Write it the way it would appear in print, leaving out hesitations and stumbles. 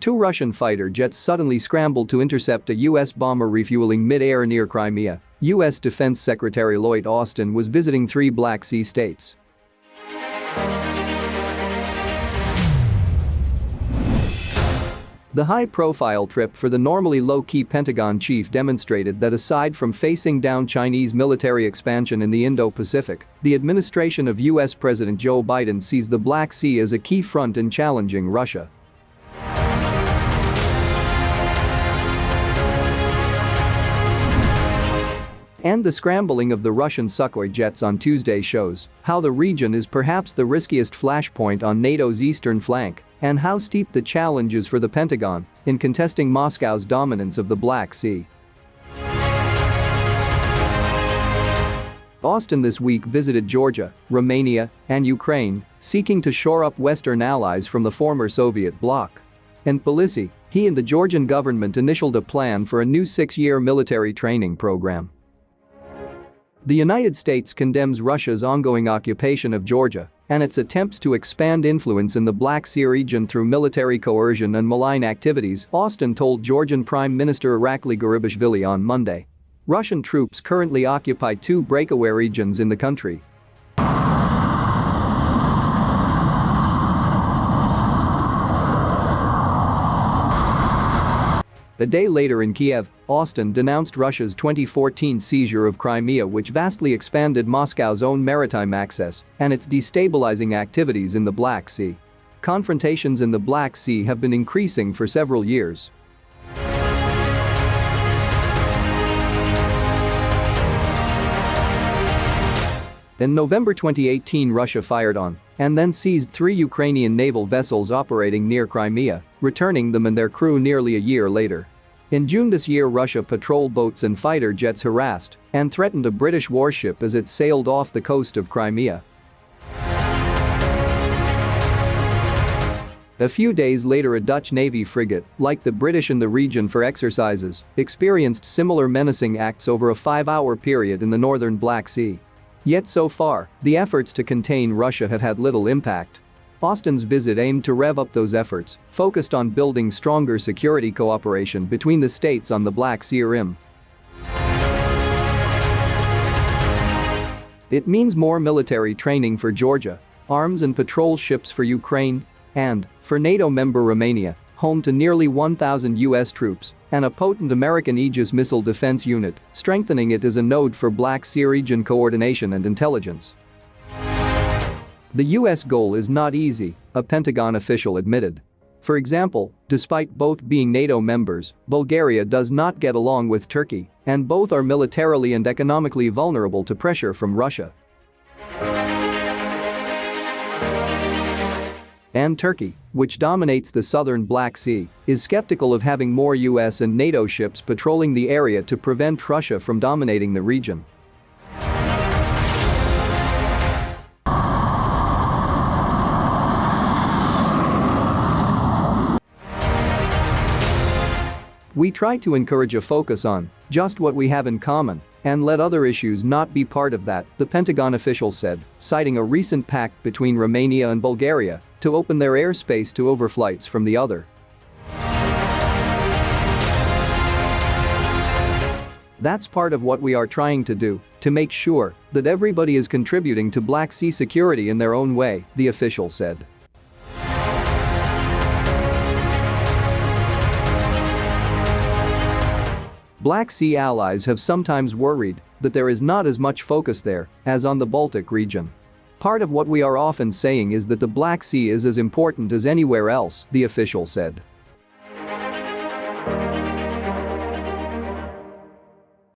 Two Russian fighter jets suddenly scrambled to intercept a U.S. bomber refueling mid-air near Crimea. U.S. Defense Secretary Lloyd Austin was visiting three Black Sea states. The high-profile trip for the normally low-key Pentagon chief demonstrated that aside from facing down Chinese military expansion in the Indo-Pacific, the administration of U.S. President Joe Biden sees the Black Sea as a key front in challenging Russia. And the scrambling of the Russian Sukhoi jets on Tuesday shows how the region is perhaps the riskiest flashpoint on NATO's eastern flank and how steep the challenge is for the Pentagon in contesting Moscow's dominance of the Black Sea. Austin this week visited Georgia, Romania, and Ukraine, seeking to shore up Western allies from the former Soviet bloc. In Tbilisi, he and the Georgian government initialed a plan for a new 6-year military training program. The United States condemns Russia's ongoing occupation of Georgia and its attempts to expand influence in the Black Sea region through military coercion and malign activities, Austin told Georgian Prime Minister Irakli Garibashvili on Monday. Russian troops currently occupy two breakaway regions in the country. A day later in Kiev, Austin denounced Russia's 2014 seizure of Crimea, which vastly expanded Moscow's own maritime access and its destabilizing activities in the Black Sea. Confrontations in the Black Sea have been increasing for several years. In November 2018, Russia fired on and then seized 3 Ukrainian naval vessels operating near Crimea, returning them and their crew nearly a year later. In June this year, Russia patrol boats and fighter jets harassed and threatened a British warship as it sailed off the coast of Crimea. A few days later, a Dutch Navy frigate, like the British in the region for exercises, experienced similar menacing acts over a 5-hour period in the northern Black Sea. Yet so far, the efforts to contain Russia have had little impact. Austin's visit aimed to rev up those efforts, focused on building stronger security cooperation between the states on the Black Sea Rim. It means more military training for Georgia, arms and patrol ships for Ukraine, and, for NATO member Romania, home to nearly 1,000 U.S. troops and a potent American Aegis missile defense unit, strengthening it as a node for Black Sea region coordination and intelligence. The U.S. goal is not easy, a Pentagon official admitted. For example, despite both being NATO members, Bulgaria does not get along with Turkey, and both are militarily and economically vulnerable to pressure from Russia. And Turkey, which dominates the southern Black Sea, is skeptical of having more US and NATO ships patrolling the area to prevent Russia from dominating the region. We try to encourage a focus on just what we have in common and let other issues not be part of that, the Pentagon official said, citing a recent pact between Romania and Bulgaria to open their airspace to overflights from the other. That's part of what we are trying to do, to make sure that everybody is contributing to Black Sea security in their own way, the official said. Black Sea allies have sometimes worried that there is not as much focus there as on the Baltic region. Part of what we are often saying is that the Black Sea is as important as anywhere else, the official said.